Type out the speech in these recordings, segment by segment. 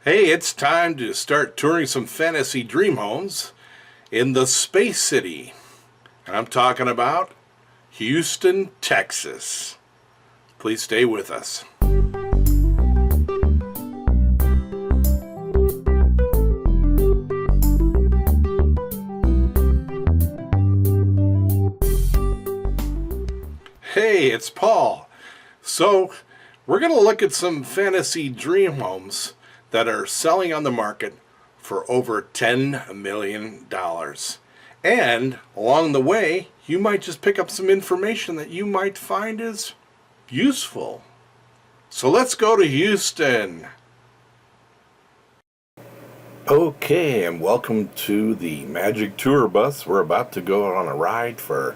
Hey, it's time to start touring some fantasy dream homes in the Space City. And I'm talking about Houston, Texas. Please stay with us. Hey, it's Paul. So, we're going to look at some fantasy dream homes that are selling on the market for over $10 million. And along the way, you might just pick up some information that you might find is useful. So let's go to Houston. Okay, and welcome to the Magic Tour Bus. We're about to go on a ride for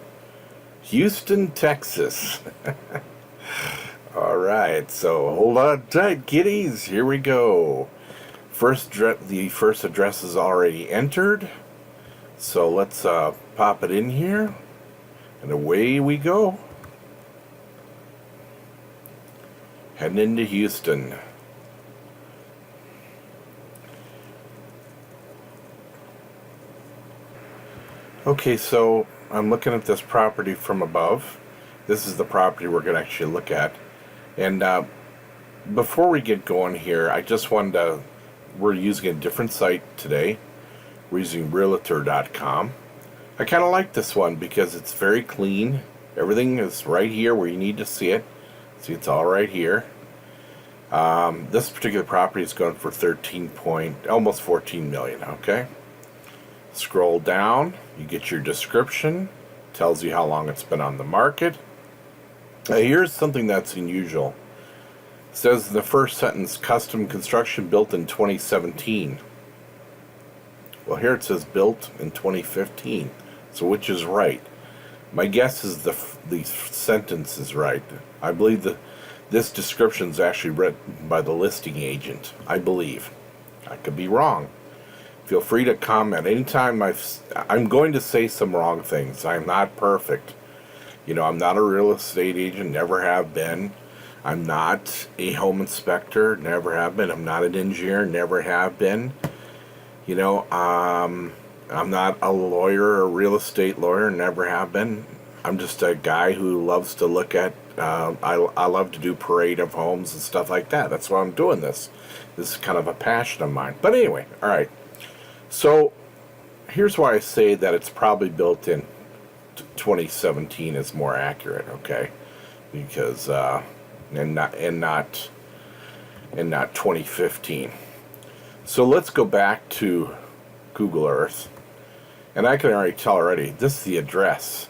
Houston, Texas. All right, so hold on tight, kiddies. Here we go. The first address is already entered, so let's pop it in here, and away we go. Heading into Houston. Okay, so I'm looking at this property from above. This is the property we're going to actually look at. And before we get going here, I just wanted to, we're using a different site today. We're using realtor.com. I kind of like this one because it's very clean. Everything is right here where you need to see it. See, it's all right here. This particular property is going for almost 14 million, okay? Scroll down, you get your description, tells you how long it's been on the market. Here's something that's unusual. It says in the first sentence, custom construction built in 2017. Well, here it says built in 2015. So which is right? My guess is the sentence is right. I believe that this description is actually written by the listing agent. I believe. I could be wrong. Feel free to comment anytime. I'm going to say some wrong things. I'm not perfect. You know, I'm not a real estate agent, never have been. I'm not a home inspector, never have been. I'm not an engineer, never have been. You know, I'm not a lawyer or a real estate lawyer, never have been. I'm just a guy who loves to look at, I love to do parade of homes and stuff like that. That's why I'm doing this. This is kind of a passion of mine. But anyway, all right. So here's why I say that it's probably built in 2017 is more accurate, okay? Because and not 2015. So let's go back to Google Earth, and I can already tell this is the address.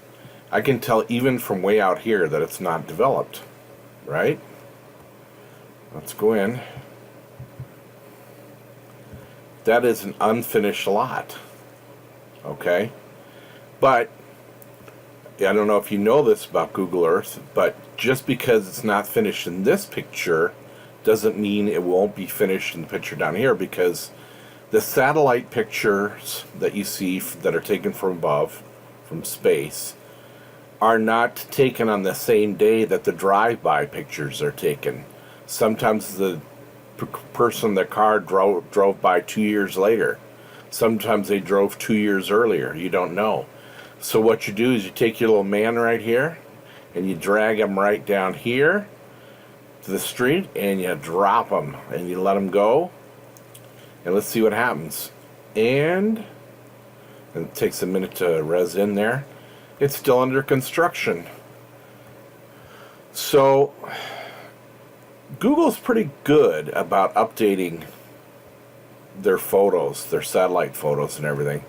I can tell even from way out here that it's not developed, right? Let's go in. That is an unfinished lot, okay? But I don't know if you know this about Google Earth, but just because it's not finished in this picture doesn't mean it won't be finished in the picture down here, because the satellite pictures that you see that are taken from above, from space, are not taken on the same day that the drive-by pictures are taken. Sometimes the person in the car drove by 2 years later. Sometimes they drove 2 years earlier. You don't know. So what you do is you take your little man right here and you drag him right down here to the street and you drop him and you let him go, and let's see what happens. And it takes a minute to res in there. It's still under construction. So Google's pretty good about updating their photos, their satellite photos and everything.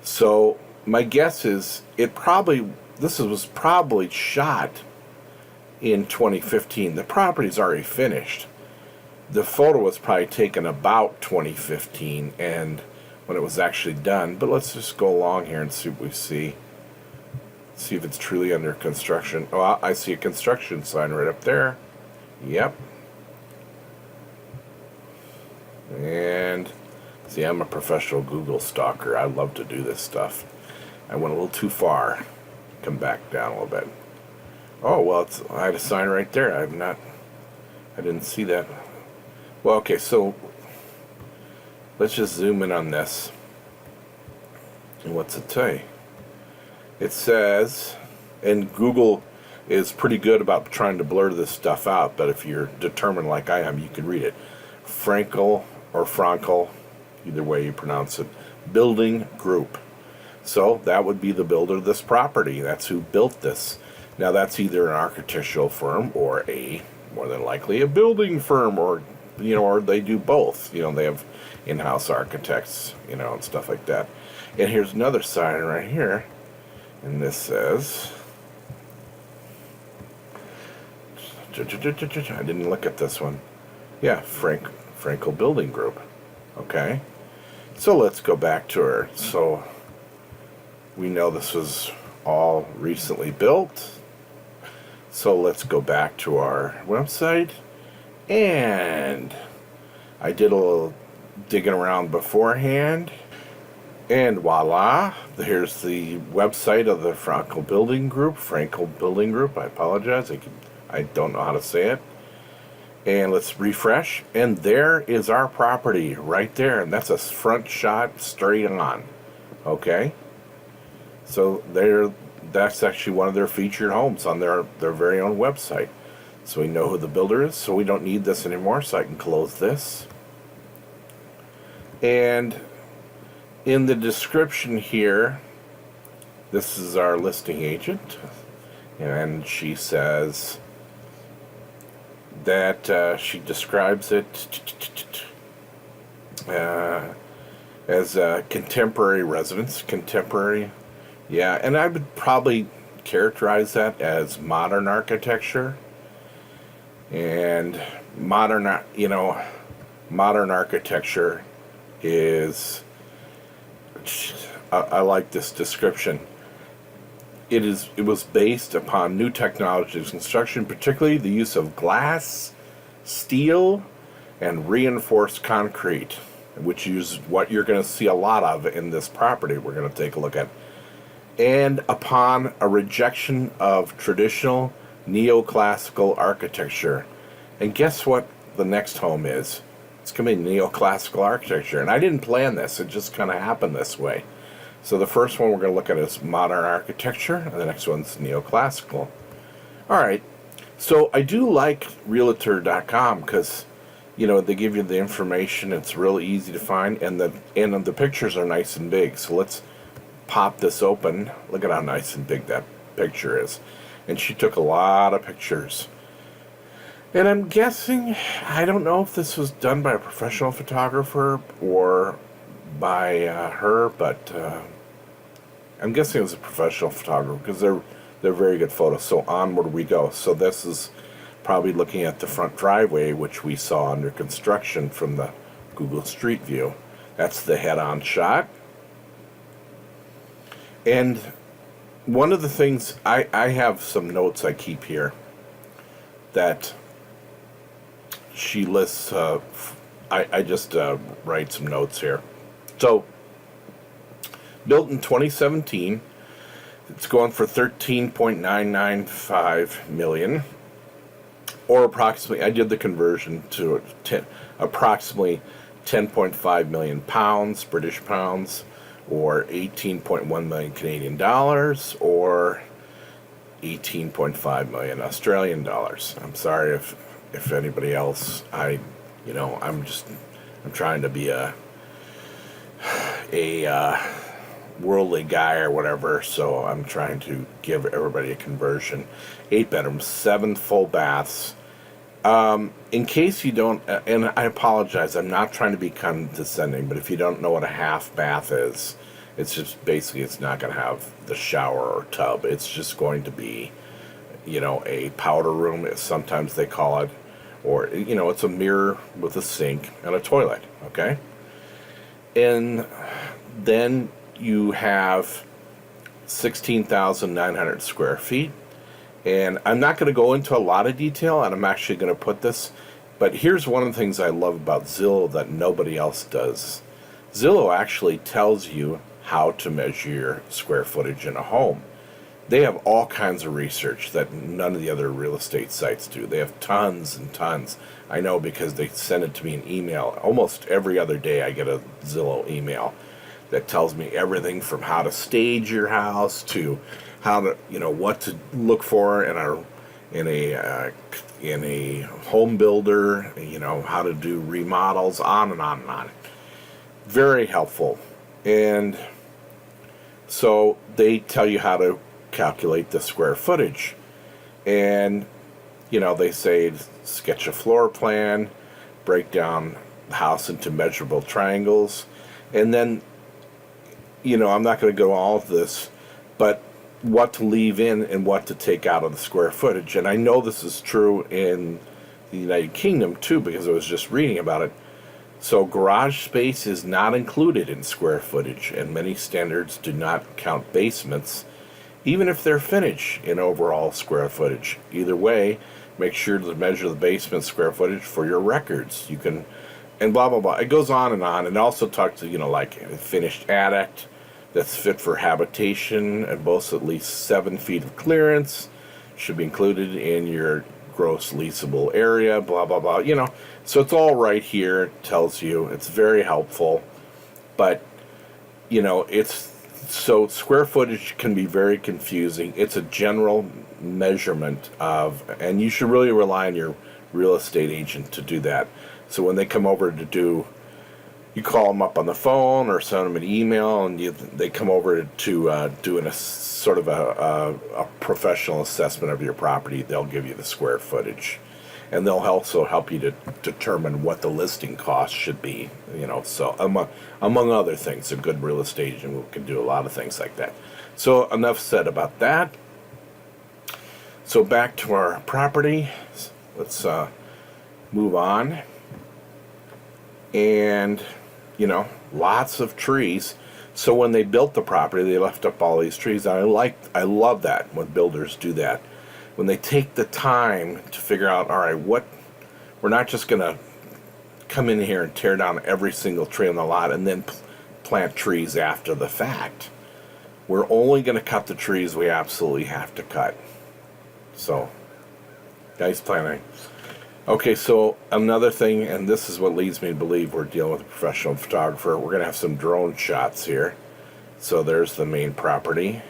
So my guess is this was probably shot in 2015. The property's already finished. The photo was probably taken about 2015 and when it was actually done. But let's just go along here and see what we see. See if it's truly under construction. Oh, I see a construction sign right up there. Yep. And see, I'm a professional Google stalker. I love to do this stuff. I went a little too far. Come back down a little bit. Oh, well, I had a sign right there. I didn't see that. Well, okay, so let's just zoom in on this. And what's it say? It says, and Google is pretty good about trying to blur this stuff out, but if you're determined like I am, you can read it. Frankel or Frankel, either way you pronounce it, building group. So that would be the builder of this property. That's who built this. Now that's either an architectural firm or more than likely a building firm, or or they do both. They have in-house architects, and stuff like that. And here's another sign right here, and this says, I didn't look at this one. Yeah, Frankel Building Group. Okay. So let's go back to her. So we know this was all recently built. So let's go back to our website. And I did a little digging around beforehand. And voila, here's the website of the Frankel Building Group. I apologize. I don't know how to say it. And let's refresh. And there is our property right there. And that's a front shot straight on. Okay? So that's actually one of their featured homes on their very own website. So we know who the builder is. So we don't need this anymore. So I can close this. And in the description here, this is our listing agent. And she says that she describes it as a contemporary residence. Contemporary, yeah, and I would probably characterize that as modern architecture. And modern architecture is, I like this description. It was based upon new technologies of construction, particularly the use of glass, steel, and reinforced concrete, which is what you're going to see a lot of in this property we're going to take a look at. And upon a rejection of traditional neoclassical architecture. And guess what the next home is? It's going to be neoclassical architecture. And I didn't plan this. It just kind of happened this way. So the first one we're going to look at is modern architecture, and the next one's neoclassical. All right. So I do like Realtor.com because, they give you the information. It's really easy to find, and the pictures are nice and big. So let's pop this open. Look at how nice and big that picture is. And she took a lot of pictures. And I'm guessing, I don't know if this was done by a professional photographer or by her, but I'm guessing it was a professional photographer because they're very good photos. So onward we go. So this is probably looking at the front driveway, which we saw under construction from the Google Street View. That's the head-on shot. And one of the things, I have some notes I keep here that she lists. I just write some notes here. So, built in 2017, it's going for $13.995 million, or approximately, I did the conversion to approximately 10.5 million pounds, British pounds, or 18.1 million Canadian dollars, or 18.5 million Australian dollars. I'm sorry if anybody else, I'm trying to be a worldly guy or whatever, so I'm trying to give everybody a conversion. 8 bedrooms, 7 full baths. In case you don't, and I apologize, I'm not trying to be condescending, but if you don't know what a half bath is, it's just basically it's not going to have the shower or tub. It's just going to be, a powder room, as sometimes they call it, or, it's a mirror with a sink and a toilet, okay? And then you have 16,900 square feet. And I'm not going to go into a lot of detail, and I'm actually going to put this, but here's one of the things I love about Zillow that nobody else does. Zillow actually tells you how to measure your square footage in a home. They have all kinds of research that none of the other real estate sites do. They have tons and tons. I know because they send it to me in email. Almost every other day I get a Zillow email that tells me everything from how to stage your house to how to, what to look for in a home builder, how to do remodels, on and on and on. Very helpful. And so they tell you how to calculate the square footage. And, they say sketch a floor plan, break down the house into measurable triangles. And then, I'm not going to go all of this, but what to leave in and what to take out of the square footage. And I know this is true in the United Kingdom too, because I was just reading about it. So garage space is not included in square footage, and many standards do not count basements, even if they're finished in overall square footage. Either way, make sure to measure the basement square footage for your records. You can, and blah, blah, blah. It goes on. And it also talks to, like a finished attic that's fit for habitation and boasts at least 7 feet of clearance, should be included in your gross leasable area, blah, blah, blah. So it's all right here. It tells you. It's very helpful. But, so square footage can be very confusing. It's a general measurement of, and you should really rely on your real estate agent to do that. So when they come over to do, you call them up on the phone or send them an email, and they come over to doing a sort of a professional assessment of your property. They'll give you the square footage, and they'll also help you to determine what the listing cost should be. So among other things, a good real estate agent can do a lot of things like that. So enough said about that. So back to our property. Let's move on. And lots of trees. So when they built the property, they left up all these trees. I love that when builders do that. When they take the time to figure out, all right, we're not just going to come in here and tear down every single tree on the lot and then plant trees after the fact. We're only going to cut the trees we absolutely have to cut. So, nice planning. Okay, so another thing, and this is what leads me to believe we're dealing with a professional photographer. We're going to have some drone shots here. So there's the main property.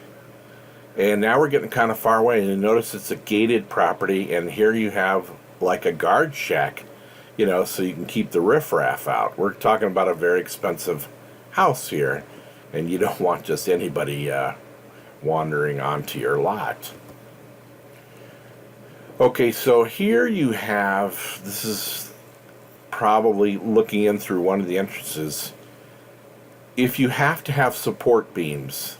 And now we're getting kind of far away. And you notice it's a gated property, and here you have like a guard shack, so you can keep the riffraff out. We're talking about a very expensive house here, and you don't want just anybody wandering onto your lot. Okay, so here you have, this is probably looking in through one of the entrances. If you have to have support beams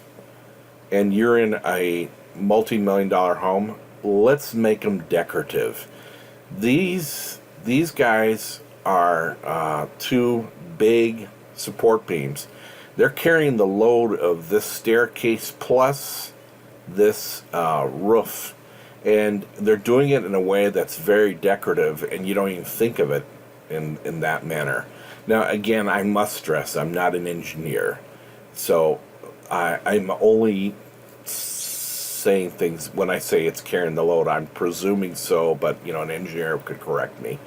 and you're in a multi-million-dollar home, let's make them decorative. These guys are 2 big support beams. They're carrying the load of this staircase plus this roof. And they're doing it in a way that's very decorative, and you don't even think of it in that manner. Now, again, I must stress, I'm not an engineer. So I'm only saying things, when I say it's carrying the load, I'm presuming so, but, an engineer could correct me.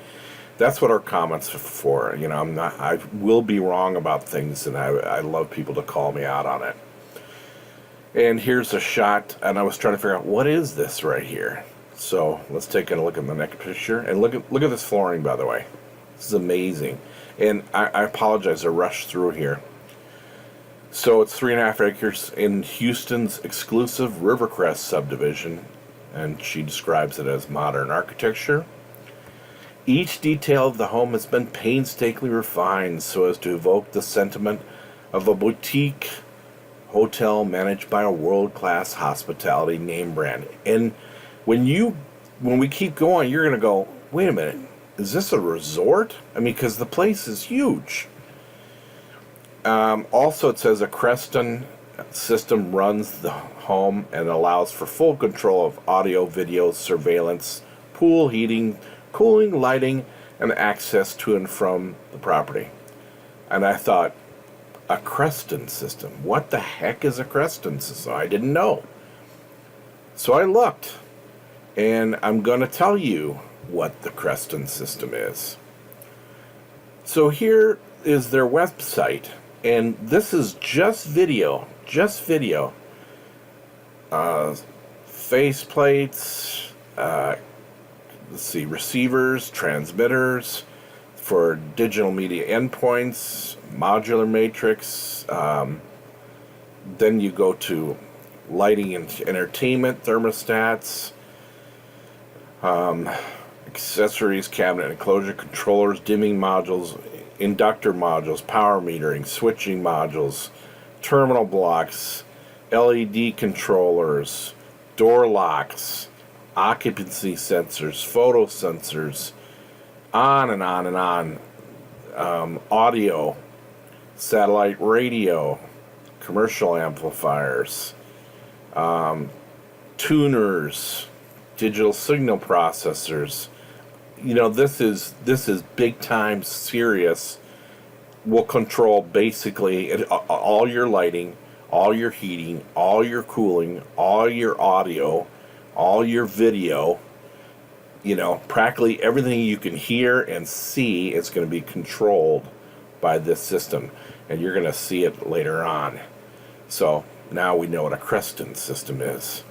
That's what our comments are for. I will be wrong about things, and I love people to call me out on it. And here's a shot, and I was trying to figure out, what is this right here? So let's take a look at the next picture. And look at this flooring, by the way. This is amazing. And I apologize, I rushed through here. So it's 3.5 acres in Houston's exclusive Rivercrest subdivision, and she describes it as modern architecture. Each detail of the home has been painstakingly refined so as to evoke the sentiment of a boutique hotel managed by a world-class hospitality name brand. And when we keep going, you're going to go, wait a minute, is this a resort? I mean, because the place is huge. Also, it says a Creston system runs the home and allows for full control of audio, video, surveillance, pool heating, cooling, lighting, and access to and from the property. And I thought, a Creston system. What the heck is a Creston system? I didn't know. So I looked, and I'm going to tell you what the Creston system is. So here is their website, and this is just video, face plates, let's see, receivers, transmitters for digital media endpoints, modular matrix. Then you go to lighting and entertainment, thermostats, accessories, cabinet enclosure, controllers, dimming modules, inductor modules, power metering, switching modules, terminal blocks, LED controllers, door locks, occupancy sensors, photo sensors, on and on and on. Audio, satellite radio, commercial amplifiers, tuners, digital signal processors. You know, this is big time serious. Will control basically all your lighting, all your heating, all your cooling, all your audio, all your video. You know, practically everything you can hear and see is going to be controlled by this system, and you're going to see it later on. So now we know what a Creston system is.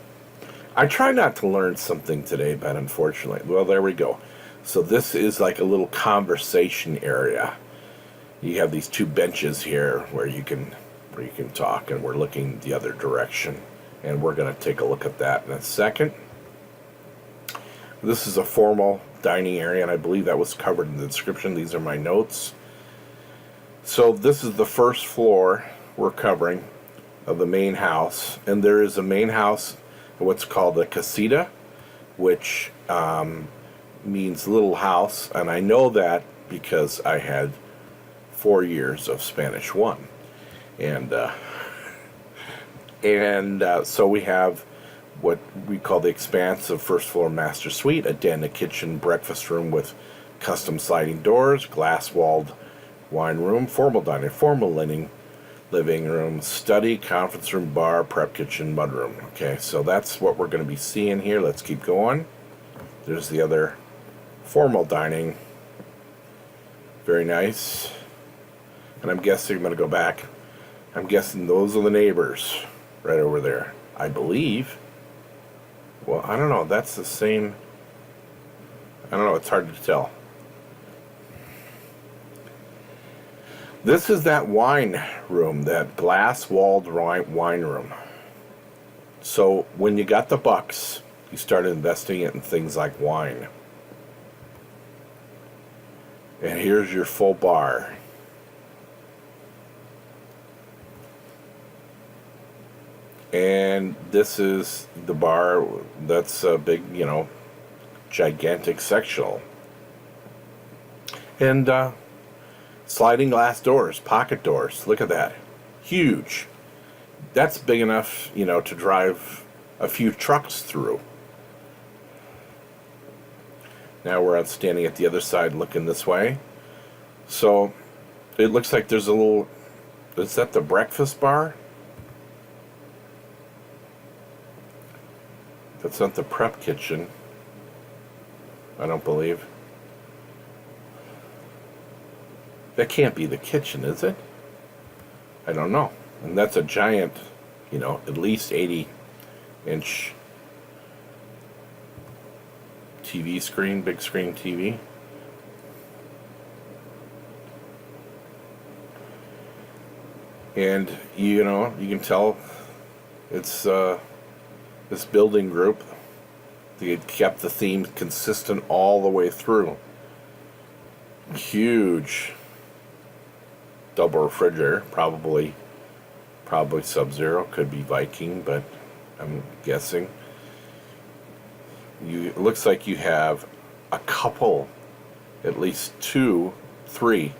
I try not to learn something today, but unfortunately, well, there we go. So this is like a little conversation area. You have these two benches here where you can talk, and we're looking the other direction, and we're going to take a look at that in a second. This is a formal dining area, and I believe that was covered in the description. These are my notes. So this is the first floor we're covering of the main house, and there is a main house, what's called a casita, which means little house, and I know that because I had 4 years of Spanish 1, and so we have what we call the expansive first floor master suite, a den, a kitchen, breakfast room with custom sliding doors, glass walled wine room, formal dining, formal living room, study, conference room, bar, prep kitchen, mudroom. Okay, so that's what we're going to be seeing here. Let's keep going. There's the other formal dining. Very nice. And I'm guessing, I'm going to go back, I'm guessing those are the neighbors right over there, I believe. Well, I don't know, that's the same, I don't know, it's hard to tell. This is that wine room, that glass-walled wine room. So when you got the bucks, you started investing it in things like wine. And here's your full bar. And this is the bar that's a big, you know, gigantic sectional. And sliding glass doors, pocket doors. Look at that. Huge. That's big enough, you know, to drive a few trucks through. Now we're standing at the other side looking this way. So it looks like there's a little, is that the breakfast bar? That's not the prep kitchen, I don't believe. That can't be the kitchen, is it? I don't know. And that's a giant, you know, at least 80-inch TV screen, big screen TV. And, you know, you can tell it's this building group, they kept the theme consistent all the way through. Huge double refrigerator, probably Sub-Zero, could be Viking, but I'm guessing. It looks like you have a couple, at least 2, 3.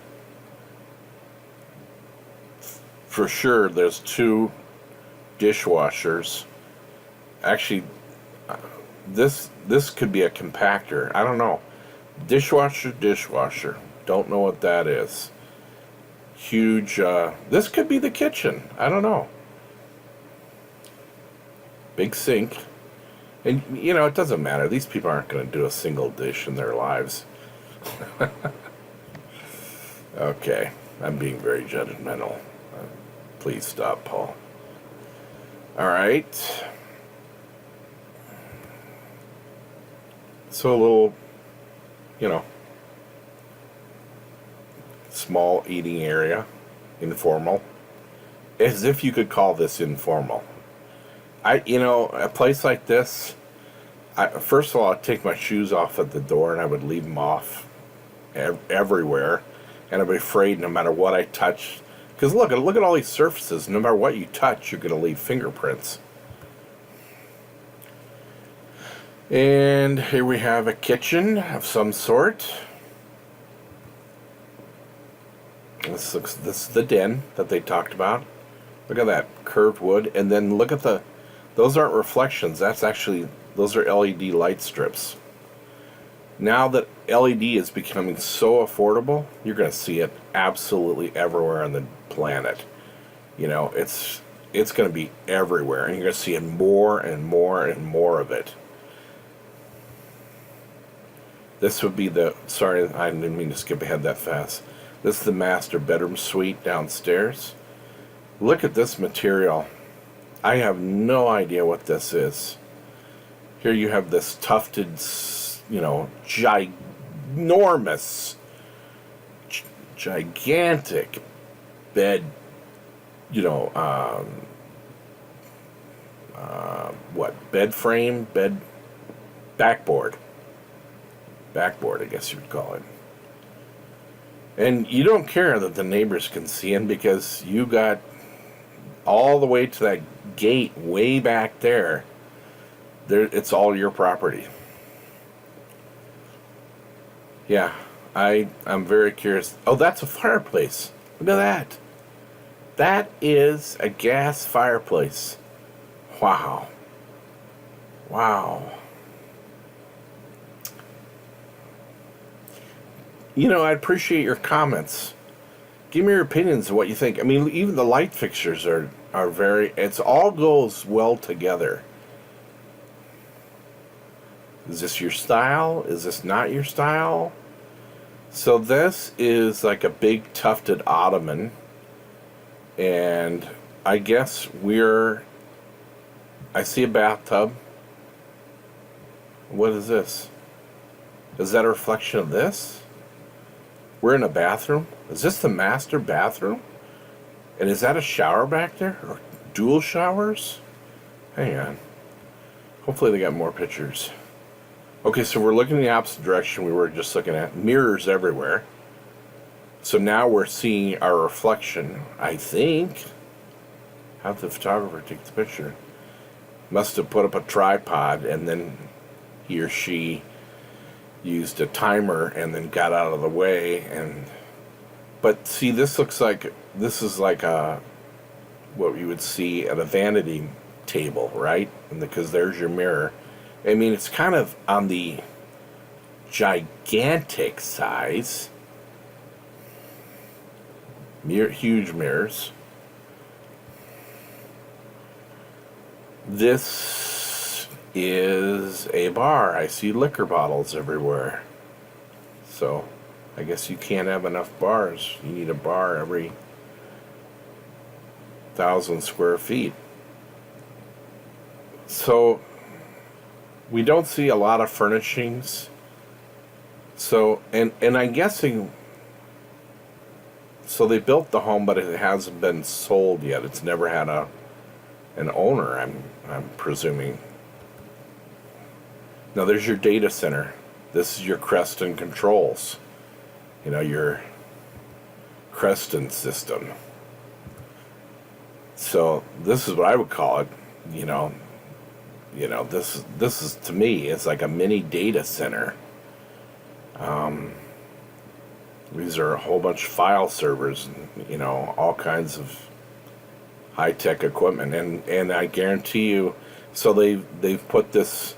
For sure, there's 2 dishwashers. Actually, this could be a compactor. I don't know. Dishwasher. Don't know what that is. Huge. This could be the kitchen. I don't know. Big sink. And, you know, it doesn't matter. These people aren't going to do a single dish in their lives. Okay, I'm being very judgmental. Please stop, Paul. All right. So a little, you know, small eating area, informal. As if you could call this informal. A place like this, first of all, I'd take my shoes off at the door and I would leave them off everywhere. And I'd be afraid no matter what I touch. Because look at all these surfaces. No matter what you touch, you're going to leave fingerprints. And here we have a kitchen of some sort. This is the den that they talked about. Look at that curved wood, and then look at those aren't reflections. Those are LED light strips. Now that LED is becoming so affordable, you're going to see it absolutely everywhere on the planet. You know, it's going to be everywhere, and you're going to see more and more and more of it. This would be sorry, I didn't mean to skip ahead that fast. This is the master bedroom suite downstairs. Look at this material. I have no idea what this is. Here you have this tufted, ginormous, gigantic bed, bed frame, backboard, I guess you would call it. And you don't care that the neighbors can see in because you got all the way to that gate way back there. It's all your property. Yeah, I'm very curious. Oh, that's a fireplace. Look at that. That is a gas fireplace. Wow. Wow. I'd appreciate your comments. Give me your opinions of what you think. I mean, even the light fixtures are it all goes well together. Is this your style? Is this not your style? So this is like a big tufted ottoman. And I guess I see a bathtub. What is this? Is that a reflection of this? We're in a bathroom. Is this the master bathroom? And is that a shower back there? Or dual showers? Hang on. Hopefully they got more pictures. Okay, so we're looking in the opposite direction we were just looking at. Mirrors everywhere. So now we're seeing our reflection, I think. How'd the photographer take the picture? Must have put up a tripod and then he or she used a timer and then got out of the way. But see, this is like what you would see at a vanity table, right? Because there's your mirror. I mean, it's kind of on the gigantic size. Huge mirrors. This is a bar. I see liquor bottles everywhere. So, I guess you can't have enough bars. You need a bar every 1,000 square feet. So, we don't see a lot of furnishings. So, and I'm guessing, so they built the home, but it hasn't been sold yet. It's never had an owner, I'm presuming. Now there's your data center. This is your Creston controls. Your Creston system. So this is what I would call it. This is, to me, it's like a mini data center. These are a whole bunch of file servers, and, all kinds of high-tech equipment, and I guarantee you, so they've put this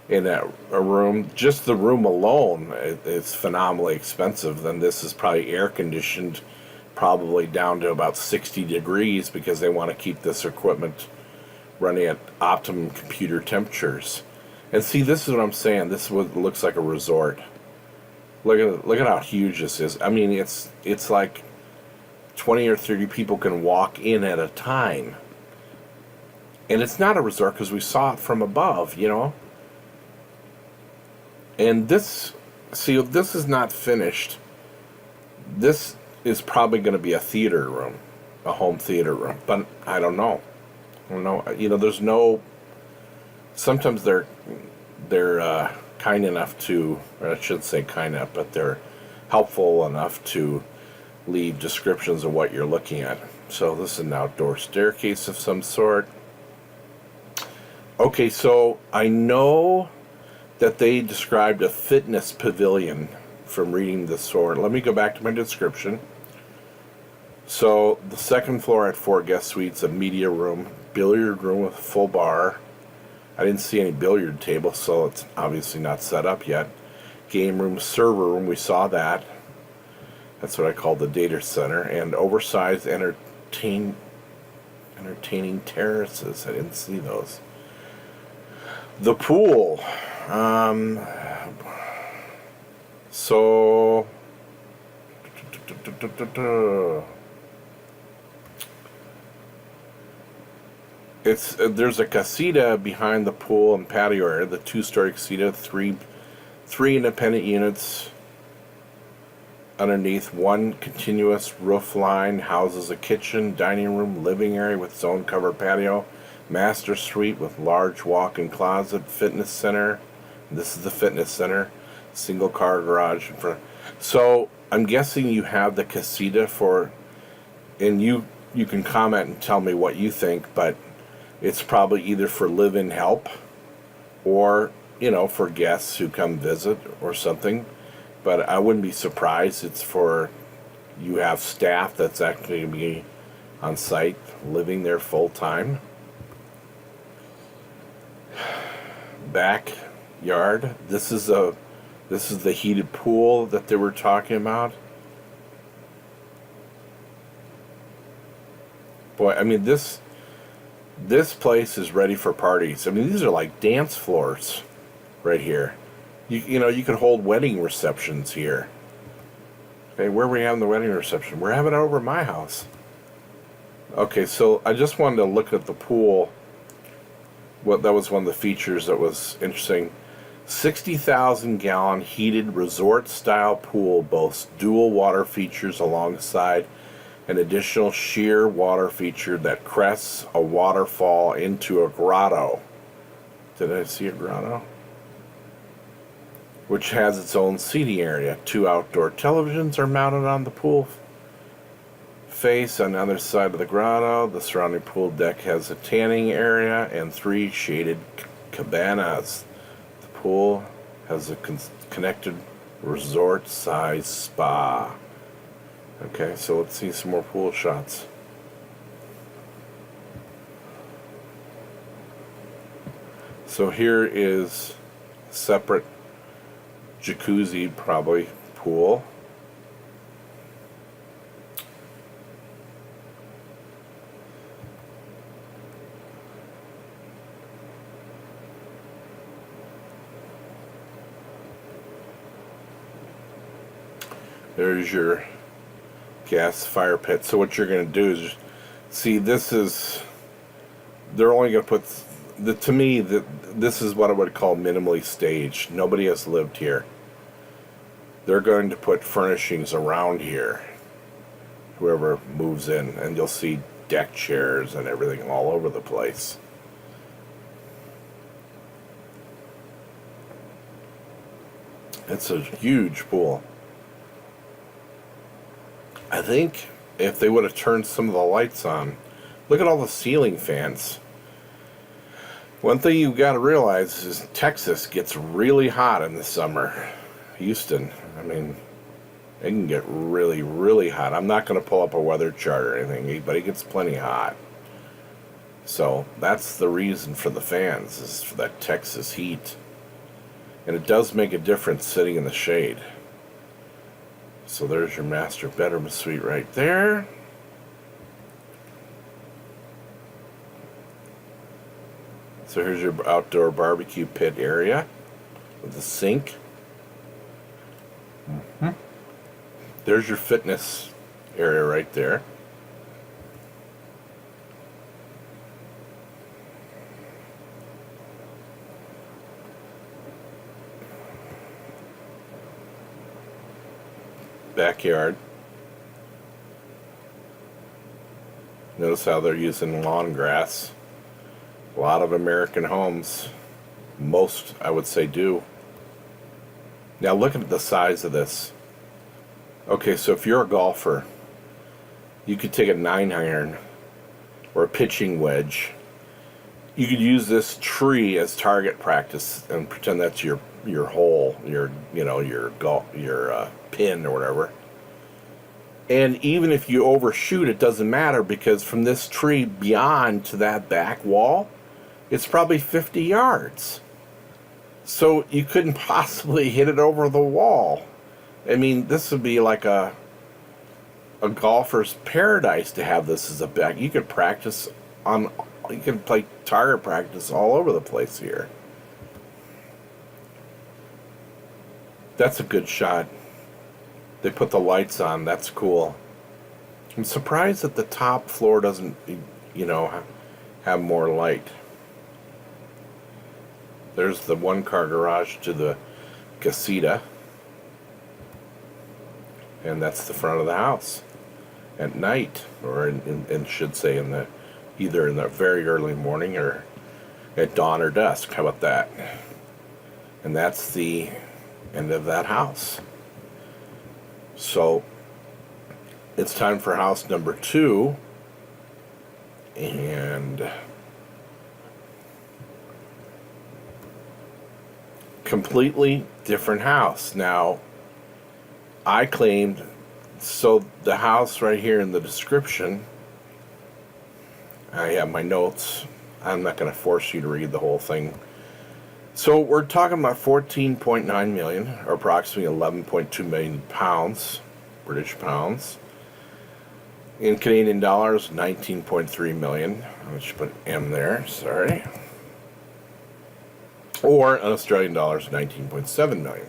in a room. Just the room alone is phenomenally expensive. Then this is probably air conditioned, probably down to about 60 degrees because they want to keep this equipment running at optimum computer temperatures. And see, this is what I'm saying. This is what looks like a resort. Look at how huge this is. I mean, it's like 20 or 30 people can walk in at a time. And it's not a resort because we saw it from above, you know. And this, see, this is not finished. This is probably going to be a theater room, a home theater room. But I don't know. I don't know. You know, there's no. Sometimes they're kind enough to, or I shouldn't say kind enough, but they're helpful enough to leave descriptions of what you're looking at. So this is an outdoor staircase of some sort. Okay, so I know that they described a fitness pavilion from reading the sword. Let me go back to my description. So the second floor had 4 guest suites, a media room, billiard room with a full bar. I didn't see any billiard tables, so it's obviously not set up yet. Game room, server room, we saw that. That's what I call the data center. And oversized entertaining terraces. I didn't see those. The pool. So it's there's a casita behind the pool and patio area. The 2-story casita, three independent units underneath. One continuous roof line houses a kitchen, dining room, living area with its own covered patio, master suite with large walk-in closet, fitness center. This is the fitness center. Single car garage in front. So I'm guessing you have the casita for, and you can comment and tell me what you think, but it's probably either for live-in help or, you know, for guests who come visit or something. But I wouldn't be surprised it's for, you have staff that's actually going to be on site living there full time. Backyard. This is the heated pool that they were talking about. Boy, I mean, this place is ready for parties. I mean, these are like dance floors right here. You know, you could hold wedding receptions here. Okay, where are we having the wedding reception? We're having it over at my house. Okay, so I just wanted to look at the pool. That was one of the features that was interesting. 60,000 gallon heated resort style pool boasts dual water features alongside an additional sheer water feature that crests a waterfall into a grotto. Did I see a grotto? Which has its own seating area. 2 outdoor televisions are mounted on the pool face on the other side of the grotto. The surrounding pool deck has a tanning area and 3 shaded cabanas. The pool has a connected resort-sized spa. Okay, so let's see some more pool shots. So here is a separate jacuzzi, probably, pool. There's your gas fire pit. So what you're going to do is, see, this is, they're only going to put, to me, this is what I would call minimally staged. Nobody has lived here. They're going to put furnishings around here, whoever moves in, and you'll see deck chairs and everything all over the place. It's a huge pool. I think if they would have turned some of the lights on, look at all the ceiling fans. One thing you've got to realize is Texas gets really hot in the summer. Houston, I mean, it can get really, really hot. I'm not going to pull up a weather chart or anything, but it gets plenty hot. So that's the reason for the fans, is for that Texas heat. And it does make a difference sitting in the shade. So there's your master bedroom suite right there. So here's your outdoor barbecue pit area with the sink. There's your fitness area right there. Backyard. Notice how they're using lawn grass. A lot of American homes, most I would say, do. Now look at the size of this. Okay, so if you're a golfer, you could take a 9-iron or a pitching wedge. You could use this tree as target practice and pretend that's your hole, your pin or whatever. And even if you overshoot, it doesn't matter, because from this tree beyond to that back wall, it's probably 50 yards. So you couldn't possibly hit it over the wall. I mean, this would be like a golfer's paradise to have this as a back. You could practice you could play target practice all over the place here. That's a good shot. They put the lights on. That's cool. I'm surprised that the top floor doesn't, have more light. There's the one-car garage to the casita. And that's the front of the house. At night, or should say either in the very early morning or at dawn or dusk. How about that? And that's the end of that house. So it's time for house number 2, and completely different house. Now, I claimed, so the house right here in the description, I have my notes. I'm not going to force you to read the whole thing. So we're talking about 14.9 million, or approximately 11.2 million pounds, British pounds. In Canadian dollars, 19.3 million. I should put M there, sorry. Or in Australian dollars, 19.7 million.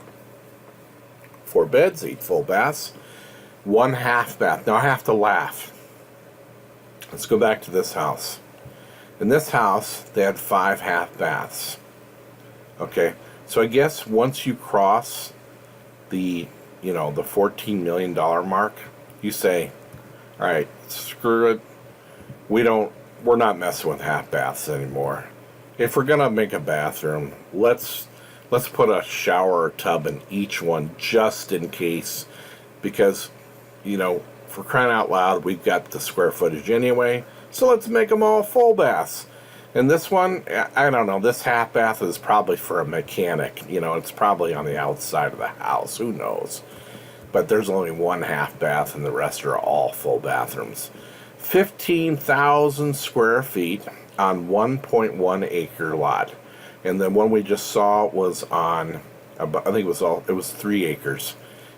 4 beds, 8 full baths, 1 half bath. Now I have to laugh. Let's go back to this house. In this house, they had 5 half baths. Okay, so I guess once you cross the $14 million mark, you say, all right, screw it. We're not messing with half baths anymore. If we're gonna make a bathroom, let's put a shower or tub in each one just in case, because for crying out loud, we've got the square footage anyway. So let's make them all full baths. And this one, I don't know, this half bath is probably for a mechanic. It's probably on the outside of the house. Who knows? But there's only 1 half bath and the rest are all full bathrooms. 15,000 square feet on 1.1 acre lot. And the one we just saw was on, I think it was 3 acres.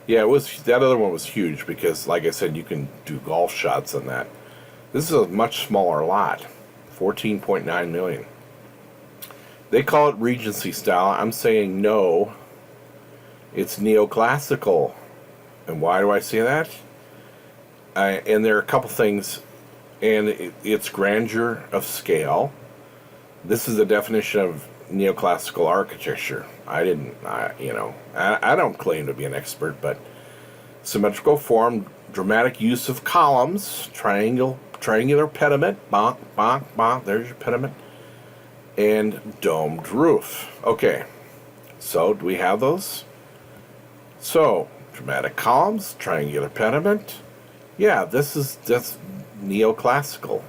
Yeah, that other one was huge because, like I said, you can do golf shots on that. This is a much smaller lot. 14.9 million. They call it Regency style. I'm saying no. It's neoclassical. And why do I say that? And there are a couple things. And it's grandeur of scale. This is the definition of neoclassical architecture. I don't claim to be an expert, but symmetrical form, dramatic use of columns, triangular pediment, bonk, bonk, bonk, there's your pediment, and domed roof. Okay, so do we have those? So, dramatic columns, triangular pediment. Yeah, that's neoclassical.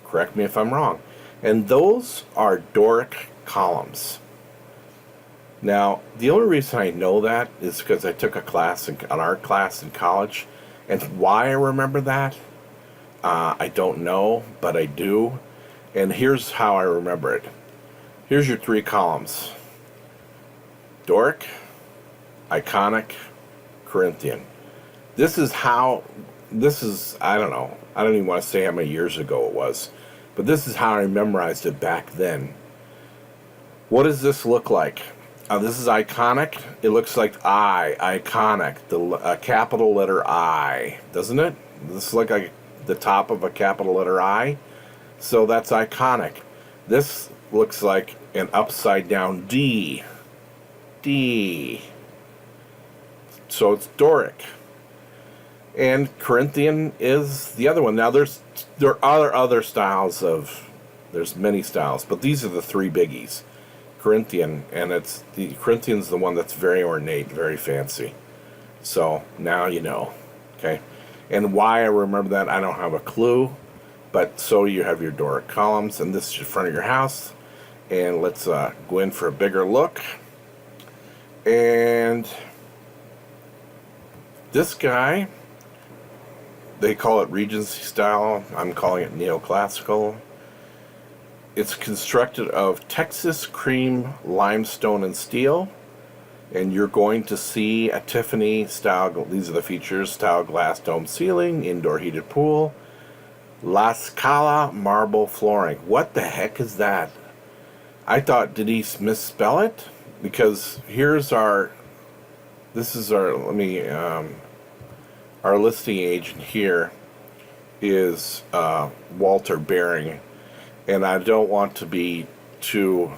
Correct me if I'm wrong. And those are Doric columns. Now, the only reason I know that is because I took an art class in college, and why I remember that, I don't know, but I do. And here's how I remember it. Here's your 3 columns. Doric, Iconic, Corinthian. I don't know. I don't even want to say how many years ago it was. But this is how I memorized it back then. What does this look like? This is iconic. It looks like iconic, the capital letter I, doesn't it? This is like the top of a capital letter I. So that's iconic. This looks like an upside down D. D. So it's Doric. And Corinthian is the other one. Now there are other styles there's many styles, but these are the three biggies. Corinthian, and the Corinthian's the one that's very ornate, very fancy. So now you know, okay? And why I remember that, I don't have a clue, but so you have your Doric columns, and this is in front of your house. And let's go in for a bigger look. And this guy, they call it Regency style. I'm calling it neoclassical. It's constructed of Texas cream, limestone, and steel. And you're going to see a Tiffany style, these are the features, style glass dome ceiling, indoor heated pool, La Scala marble flooring. What the heck is that? I thought, did he misspell it? Because here's our listing agent here is Walter Bering. And I don't want to be too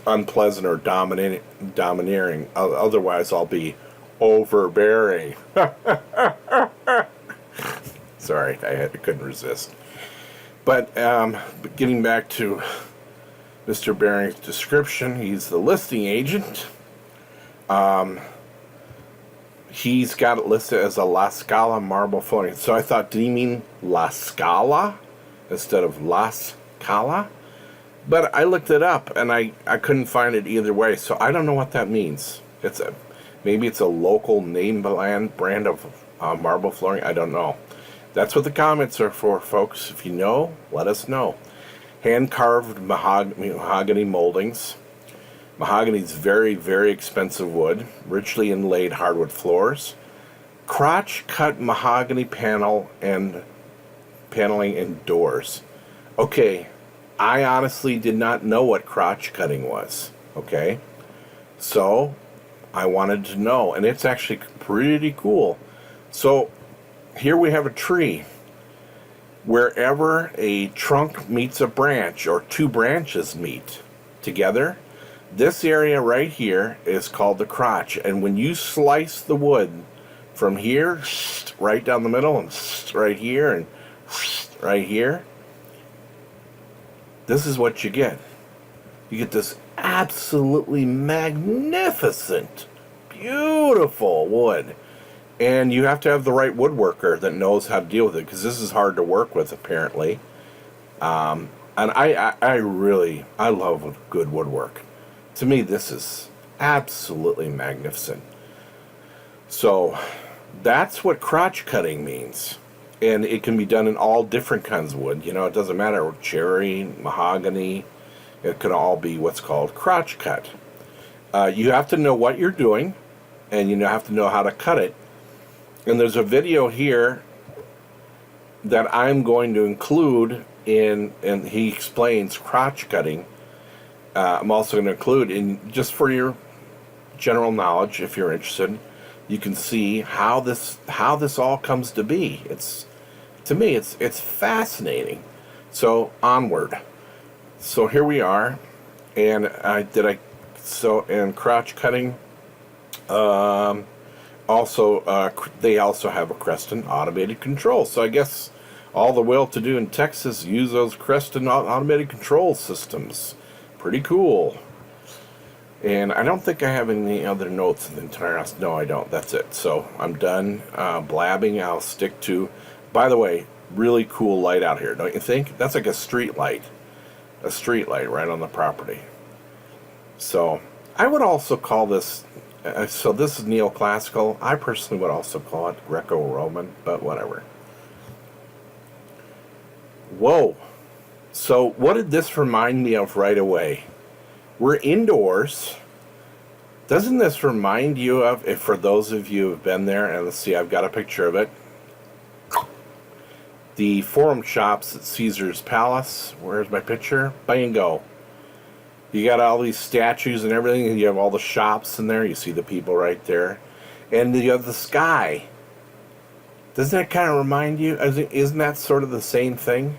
unpleasant or domineering. Otherwise, I'll be overbearing. Sorry, I couldn't resist. But getting back to Mr. Bering's description, he's the listing agent. He's got it listed as a La Scala marble flooring. So I thought, did he mean La Scala instead of La Scala? But I looked it up, and I couldn't find it either way. So I don't know what that means. Maybe it's a local name brand of marble flooring. I don't know. That's what the comments are for, folks. If you know, let us know. Hand-carved mahogany moldings. Mahogany is very, very expensive wood. Richly inlaid hardwood floors. Crotch-cut mahogany panel and paneling and doors. Okay, I honestly did not know what crotch cutting was. Okay, so I wanted to know, and it's actually pretty cool. So here we have a tree. Wherever a trunk meets a branch, or two branches meet together, this area right here is called the crotch. And when you slice the wood from here, right down the middle, and right here, and right here, this is what you get. You get this absolutely magnificent, beautiful wood. And you have to have the right woodworker that knows how to deal with it, because this is hard to work with, apparently. And I love good woodwork. To me, this is absolutely magnificent. So that's what crotch cutting means. And it can be done in all different kinds of wood. You know, it doesn't matter, cherry, mahogany. It can all be what's called crotch cut. You have to know what you're doing, and you have to know how to cut it. And there's a video here that I'm going to include and he explains crotch cutting. I'm also going to include, just for your general knowledge, if you're interested, you can see how this all comes to be. To me, it's fascinating. So onward. So here we are, and crotch cutting. They also have a Creston automated control. So I guess all the well-to-do in Texas use those Creston automated control systems. Pretty cool. And I don't think I have any other notes in the entire house. No, I don't. That's it. So I'm done blabbing. I'll stick to... By the way, really cool light out here, don't you think? That's like a street light. A street light right on the property. So I would also call this... so this is neoclassical. I personally would also call it Greco-Roman, but whatever. Whoa. So what did this remind me of right away? We're indoors. Doesn't this remind you of, if for those of you who have been there, and let's see, I've got a picture of it. the Forum Shops at Caesar's Palace. Where's my picture? Bingo. You got all these statues and everything, and you have all the shops in there. You see the people right there. And you have the sky. Doesn't that kind of remind you? Isn't that sort of the same thing?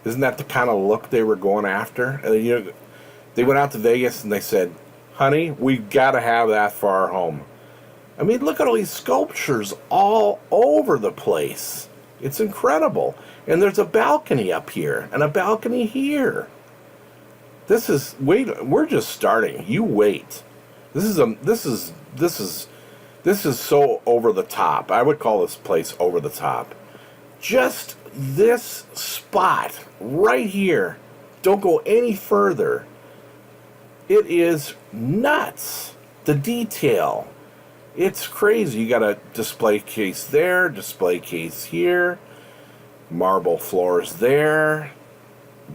Isn't that the kind of look they were going after? They went out to Vegas and they said, honey, we've got to have that for our home. I mean, look at all these sculptures all over the place. It's incredible. And there's a balcony up here and a balcony here. We're just starting. You wait. This is so over the top. I would call this place over the top. Just this spot right here. Don't go any further. It is nuts. The detail. It's crazy. You got a display case there, display case here, marble floors there,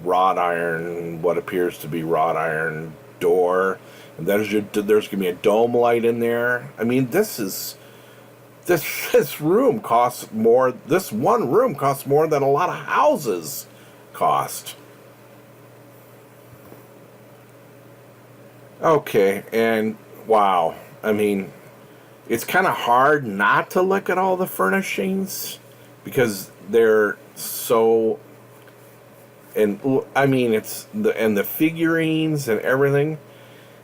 wrought iron, what appears to be wrought iron door, and there's gonna be a dome light in there. I mean, this room costs more. This one room costs more than a lot of houses cost. Okay, and wow, I mean, it's kind of hard not to look at all the furnishings because they're so. And I mean, the figurines and everything,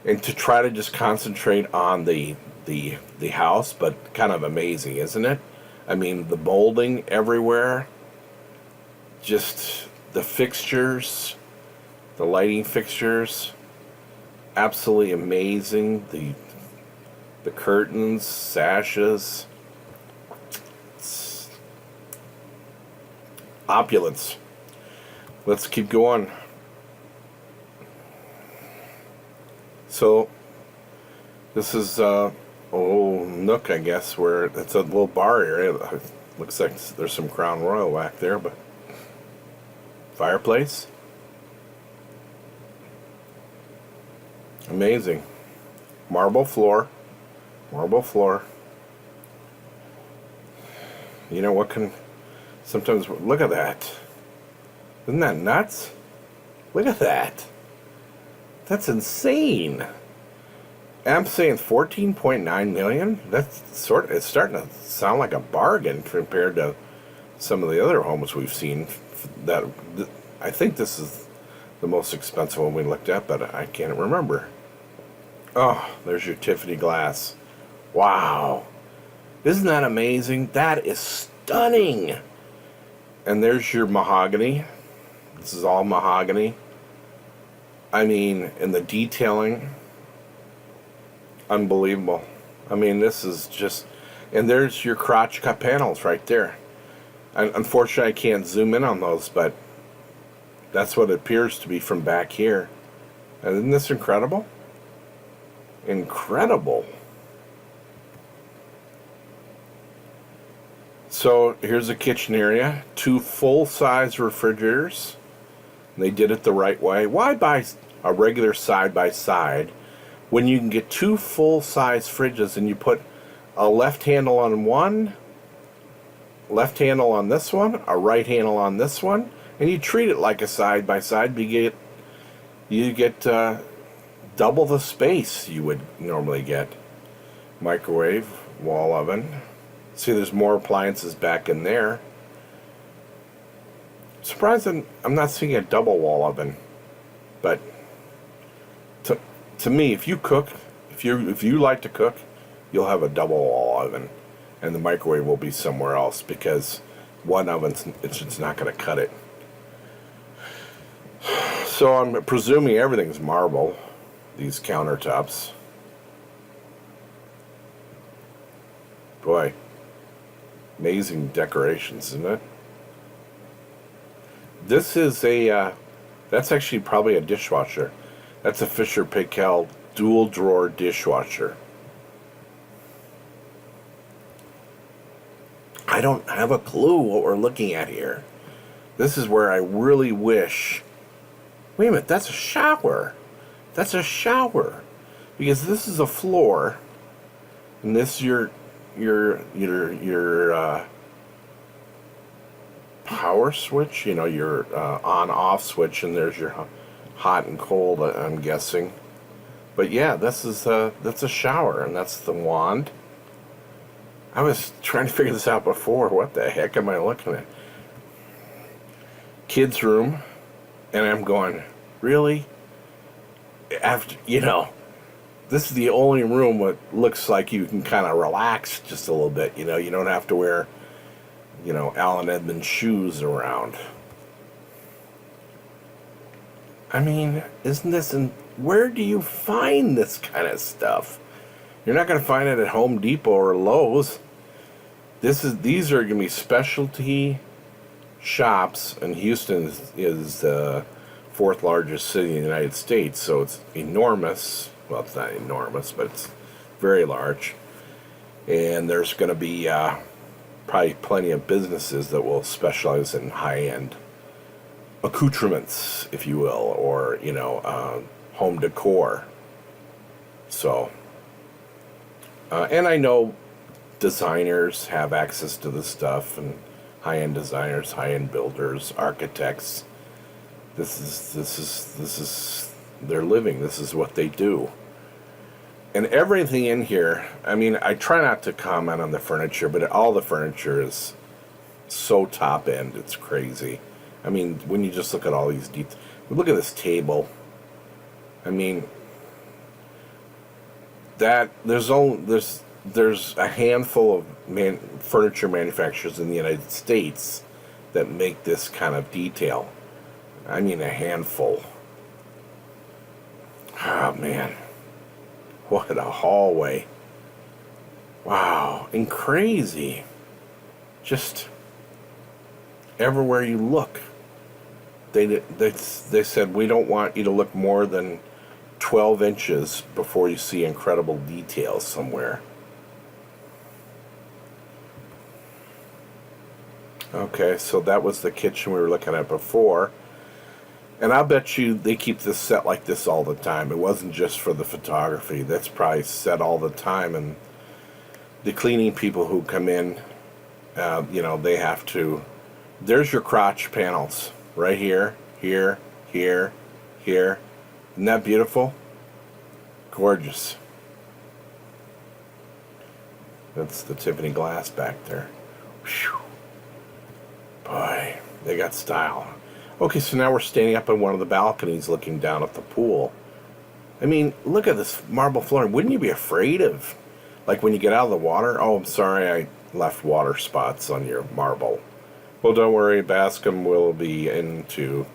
and to try to just concentrate on the house, but kind of amazing, isn't it? I mean, the molding everywhere, just the fixtures, the lighting fixtures, absolutely amazing. The curtains, sashes, opulence. Let's keep going. So, this is nook, I guess, where it's a little bar area. Looks like there's some Crown Royal back there, but fireplace. Amazing. Marble floor. Marble floor. You know what can sometimes look at that. Isn't that nuts? Look at that. That's insane. And I'm saying 14.9 million. It's starting to sound like a bargain compared to some of the other homes we've seen. I think this is the most expensive one we looked at, but I can't remember. Oh, there's your Tiffany glass. Wow. Isn't that amazing? That is stunning. And there's your mahogany. This is all mahogany. I mean, and the detailing, unbelievable. I mean, this is just, and there's your crotch cut panels right there. Unfortunately, I can't zoom in on those, but that's what it appears to be from back here. And isn't this incredible? Incredible. So here's the kitchen area. 2 full-size refrigerators. They did it the right way. Why buy a regular side-by-side when you can get 2 full-size fridges and you put a left handle on one, left handle on this one, a right handle on this one, and you treat it like a side-by-side. You get double the space you would normally get. Microwave, wall oven. See, there's more appliances back in there. Surprised I'm not seeing a double wall oven, but to me, if you cook, if you like to cook, you'll have a double wall oven, and the microwave will be somewhere else because one oven's it's just not going to cut it. So I'm presuming everything's marble. These countertops. Boy, amazing decorations, isn't it? This is that's actually probably a dishwasher. That's a Fisher Paykel dual drawer dishwasher. I don't have a clue what we're looking at here. This is where I really wish. Wait a minute, that's a shower. That's a shower. Because this is a floor, and this is your power switch, you know, your on-off switch, and there's your hot and cold, I'm guessing. But yeah, that's a shower, and that's the wand. I was trying to figure this out before. What the heck am I looking at? Kids' room, and I'm going, really? After, this is the only room that looks like you can kind of relax just a little bit. You don't have to wear, Allen Edmonds shoes around. I mean, isn't this, where do you find this kind of stuff? You're not going to find it at Home Depot or Lowe's. These are going to be specialty shops, and Houston is the fourth largest city in the United States, so it's enormous. Well, it's not enormous, but it's very large. And there's going to be probably plenty of businesses that will specialize in high-end accoutrements, if you will, or, home decor. So, and I know designers have access to this stuff, and high-end designers, high-end builders, architects. This is their living. This is what they do. And everything in here, I mean, I try not to comment on the furniture, but all the furniture is so top end, it's crazy. I mean, when you just look at all these details, look at this table. I mean, there's a handful of furniture manufacturers in the United States that make this kind of detail. I mean, a handful. Oh, man. What a hallway. Wow. And crazy. Just everywhere you look. They said, we don't want you to look more than 12 inches before you see incredible details somewhere. Okay, so that was the kitchen we were looking at before. And I'll bet you they keep this set like this all the time. It wasn't just for the photography. That's probably set all the time. And the cleaning people who come in, they have to... There's your crotch panels. Right here, here, here, here. Isn't that beautiful? Gorgeous. That's the Tiffany glass back there. Whew. Boy, they got style. Okay, so now we're standing up on one of the balconies looking down at the pool. I mean, look at this marble flooring. Wouldn't you be afraid of, like when you get out of the water? Oh, I'm sorry, I left water spots on your marble. Well, don't worry, Bascom will be in to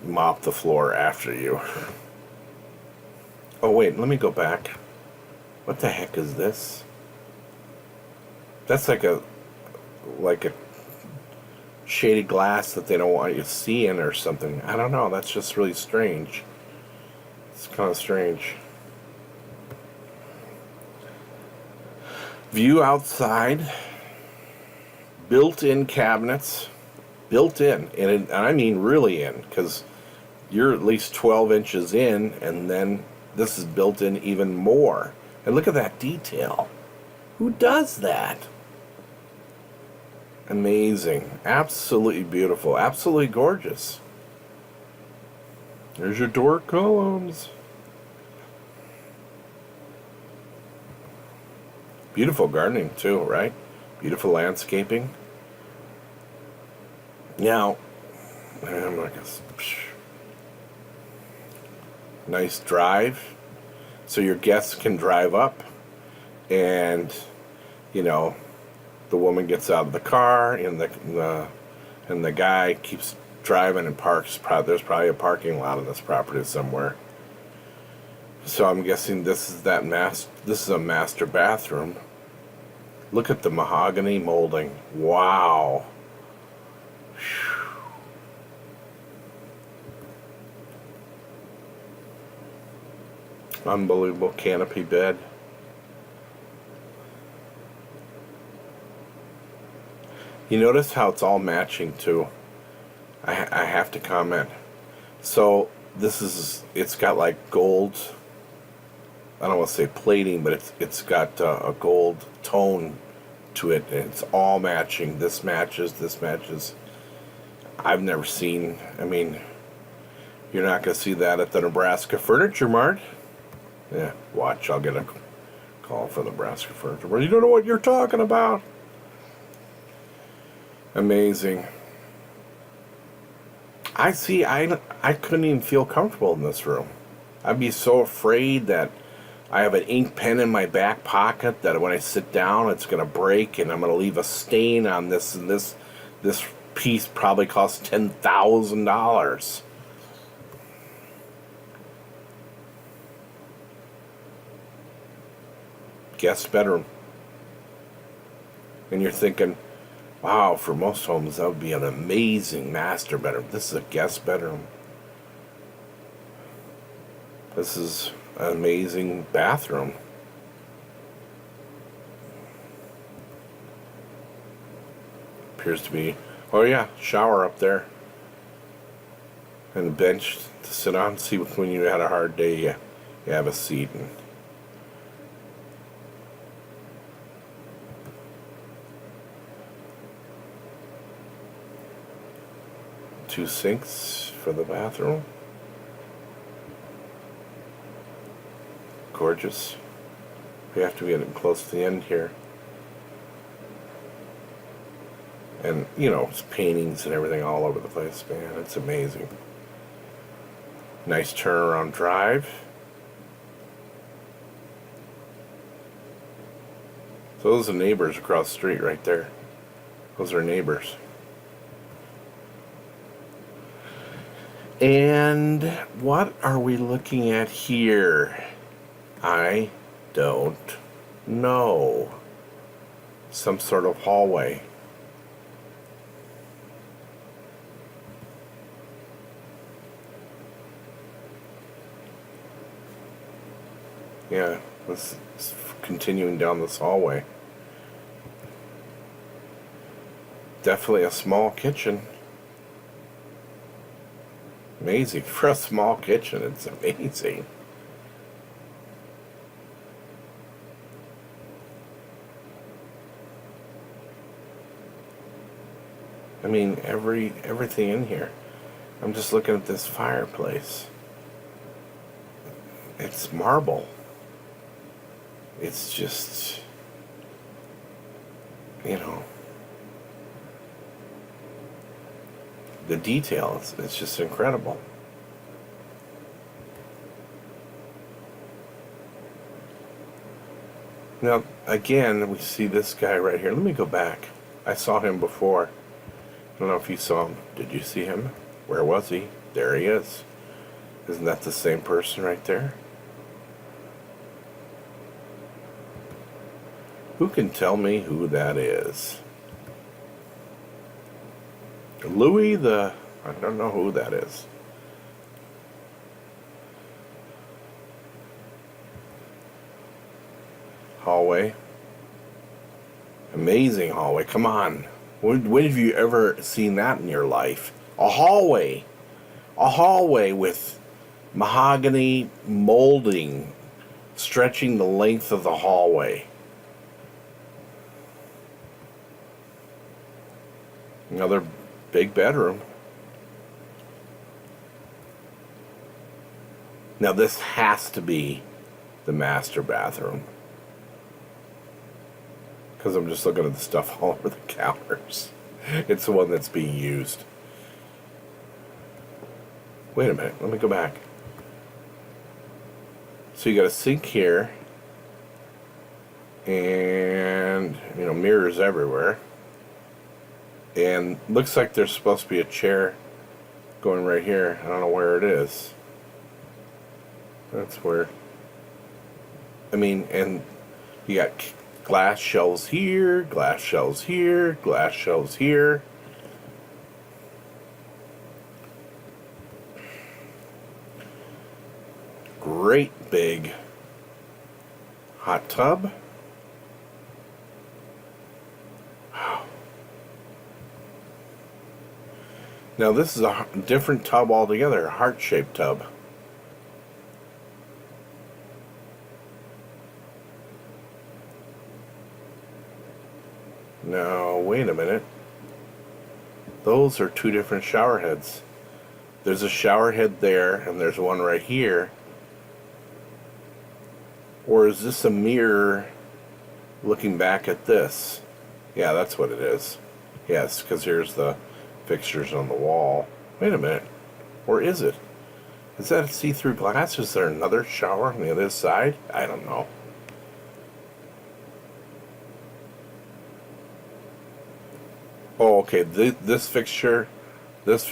mop the floor after you. Oh, wait, let me go back. What the heck is this? That's like a shaded glass that they don't want you to see in or something. I don't know. That's just really strange. It's kind of strange. View outside. Built-in cabinets. Built-in. And I mean really in, because you're at least 12 inches in, and then this is built in even more. And look at that detail. Who does that? Amazing. Absolutely beautiful. Absolutely gorgeous. There's your door columns. Beautiful gardening too, right? Beautiful landscaping. Now, nice drive. So your guests can drive up and, the woman gets out of the car, and the guy keeps driving and parks. There's probably a parking lot on this property somewhere. So I'm guessing this is a master bathroom. Look at the mahogany molding. Wow. Whew. Unbelievable canopy bed. You notice how it's all matching too. I have to comment. So it's got like gold, I don't want to say plating, but it's got a gold tone to it, and it's all matching. This matches, this matches. I've never seen, I mean, you're not going to see that at the Nebraska Furniture Mart. Yeah, watch, I'll get a call from the Nebraska Furniture Mart. You don't know what you're talking about. Amazing. I couldn't even feel comfortable in this room. I'd be so afraid that I have an ink pen in my back pocket that when I sit down it's going to break and I'm going to leave a stain on this, and this piece probably costs $10,000. Guest bedroom. And you're thinking, wow, for most homes that would be an amazing master bedroom. This is a guest bedroom. This is an amazing bathroom. Appears to be, oh yeah, shower up there. And a bench to sit on. See, when you had a hard day, you have a seat. And two sinks for the bathroom. Gorgeous. We have to get close to the end here. And, you know, it's paintings and everything all over the place, man. It's amazing. Nice turnaround drive. So those are neighbors across the street right there. Those are neighbors. And what are we looking at here? I don't know. Some sort of hallway. Yeah, let's continuing down this hallway. Definitely a small kitchen. Amazing. For a small kitchen, it's amazing. I mean, everything in here. I'm just looking at this fireplace. It's marble. It's just, you know, the detail, it's just incredible. Now, again, we see this guy right here. Let me go back. I saw him before. I don't know if you saw him. Did you see him? Where was he? There he is. Isn't that the same person right there? Who can tell me who that is? Louis the... I don't know who that is. Hallway. Amazing hallway. Come on. When have you ever seen that in your life? A hallway. A hallway with mahogany molding stretching the length of the hallway. Another big bedroom. Now this has to be the master bathroom, because I'm just looking at the stuff all over the counters. It's the one that's being used. Wait a minute, let me go back. So you got a sink here, and, you know, mirrors everywhere. And looks like there's supposed to be a chair going right here. I don't know where it is. That's where, I mean, and you got glass shelves here, glass shelves here, glass shelves here. Great big hot tub. Now this is a different tub altogether, a heart-shaped tub. No, wait a minute. Those are two different shower heads. There's a shower head there, and there's one right here. Or is this a mirror looking back at this? Yeah, that's what it is. Yes, because here's the fixtures on the wall. Wait a minute. Or is it? Is that see-through glass? Is there another shower on the other side? I don't know. Oh, okay. This fixture is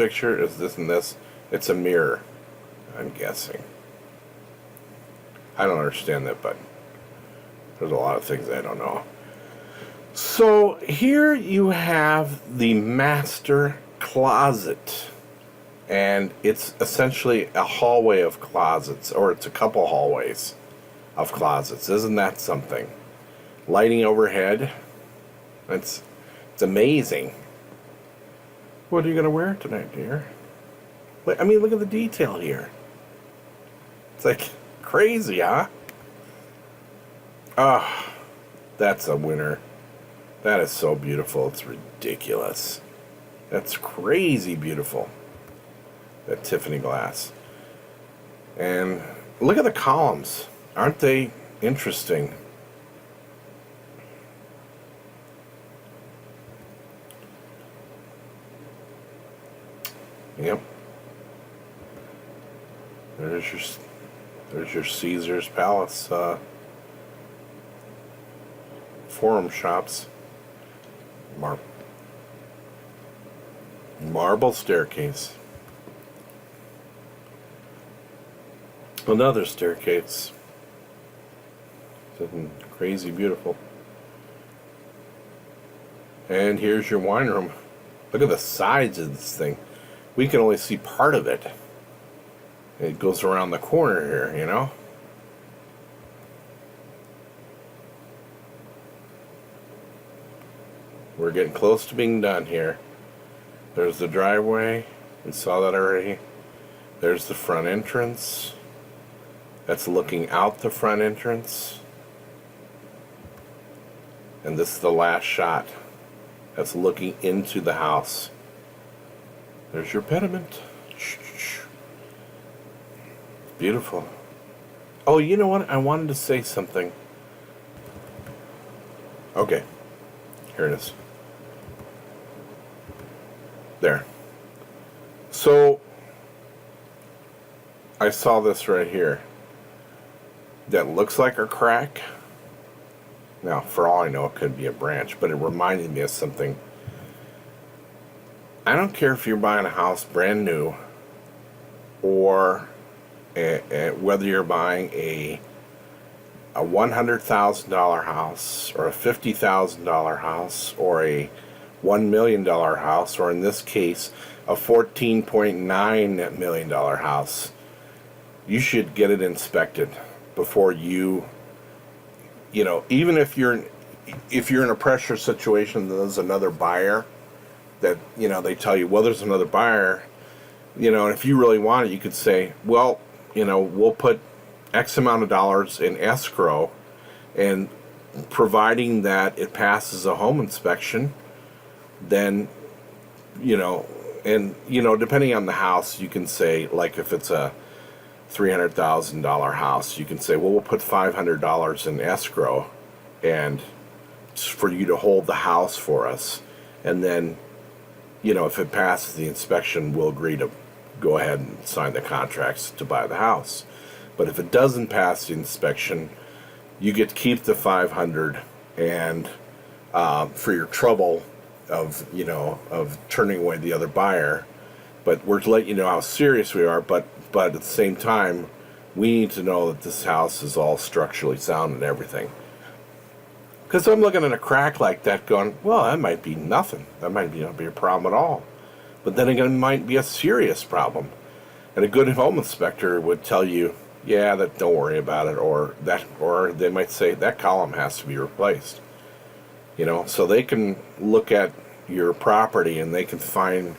this and this. It's a mirror, I'm guessing. I don't understand that, but there's a lot of things I don't know. So here you have the master closet. And it's essentially a hallway of closets, or it's a couple hallways of closets. Isn't that something? Lighting overhead. It's amazing. What are you going to wear tonight, dear? I mean, look at the detail here. It's like crazy, huh? Ah, oh, that's a winner. That is so beautiful. It's ridiculous. That's crazy beautiful. That Tiffany glass. And look at the columns. Aren't they interesting? Yep. There's your Caesar's Palace forum shops. Marble staircase. Another staircase. Something crazy beautiful. And here's your wine room. Look at the sides of this thing. We can only see part of it. It goes around the corner here, you know? We're getting close to being done here. There's the driveway. We saw that already. There's the front entrance. That's looking out the front entrance. And this is the last shot. That's looking into the house. There's your pediment. Beautiful. Oh, you know what? I wanted to say something. Okay. Here it is. There. So, I saw this right here. That looks like a crack. Now, for all I know, it could be a branch, but it reminded me of something. I don't care if you're buying a house brand new, or whether you're buying a $100,000 house, or a $50,000 house, or a $1 million house, or in this case, a $14.9 million house. You should get it inspected before you know, even if you're in a pressure situation, there's another buyer that, you know, they tell you, well, there's another buyer, you know, and if you really want it, you could say, well, you know, we'll put X amount of dollars in escrow, and providing that it passes a home inspection, then, you know, and, you know, depending on the house, you can say, like, if it's a $300,000 house, you can say, well, we'll put $500 in escrow, and for you to hold the house for us, and then, you know, if it passes the inspection, we'll agree to go ahead and sign the contracts to buy the house. But if it doesn't pass the inspection, you get to keep the $500, and for your trouble of, you know, of turning away the other buyer. But we're to let you know how serious we are, but at the same time, we need to know that this house is all structurally sound and everything. Because I'm looking at a crack like that going, well, that might be nothing. That might not be a problem at all. But then again, it might be a serious problem. And a good home inspector would tell you, yeah, that don't worry about it, or they might say that column has to be replaced. You know, so they can look at your property and they can find,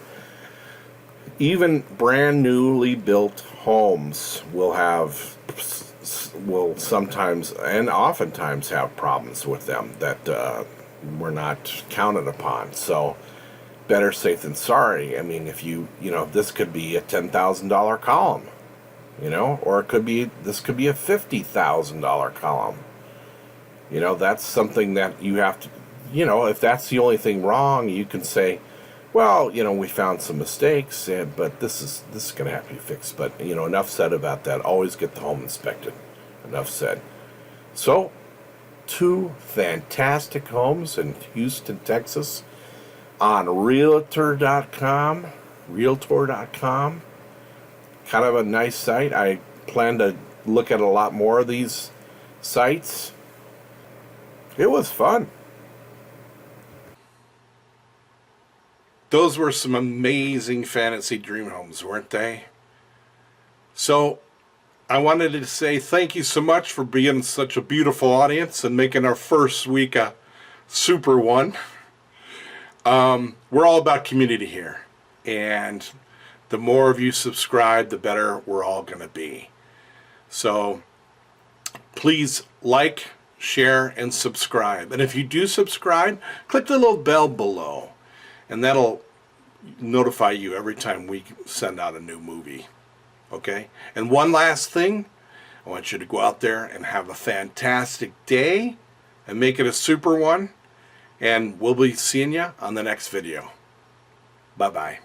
even brand newly built homes will sometimes and oftentimes have problems with them that counted upon. So better safe than sorry. I mean, if this could be a $10,000 column, or this could be a $50,000 column. That's something that you have to, if that's the only thing wrong, you can say, well, we found some mistakes, but this is going to have to be fixed. But, enough said about that. Always get the home inspected. Enough said. So, 2 fantastic homes in Houston, Texas on Realtor.com. Kind of a nice site. I plan to look at a lot more of these sites. It was fun. Those were some amazing fantasy dream homes, weren't they? So, I wanted to say thank you so much for being such a beautiful audience and making our first week a super one. We're all about community here. And the more of you subscribe, the better we're all going to be. So, please like, share, and subscribe. And if you do subscribe, click the little bell below. And that'll notify you every time we send out a new movie. Okay? And one last thing, I want you to go out there and have a fantastic day and make it a super one. And we'll be seeing you on the next video. Bye-bye.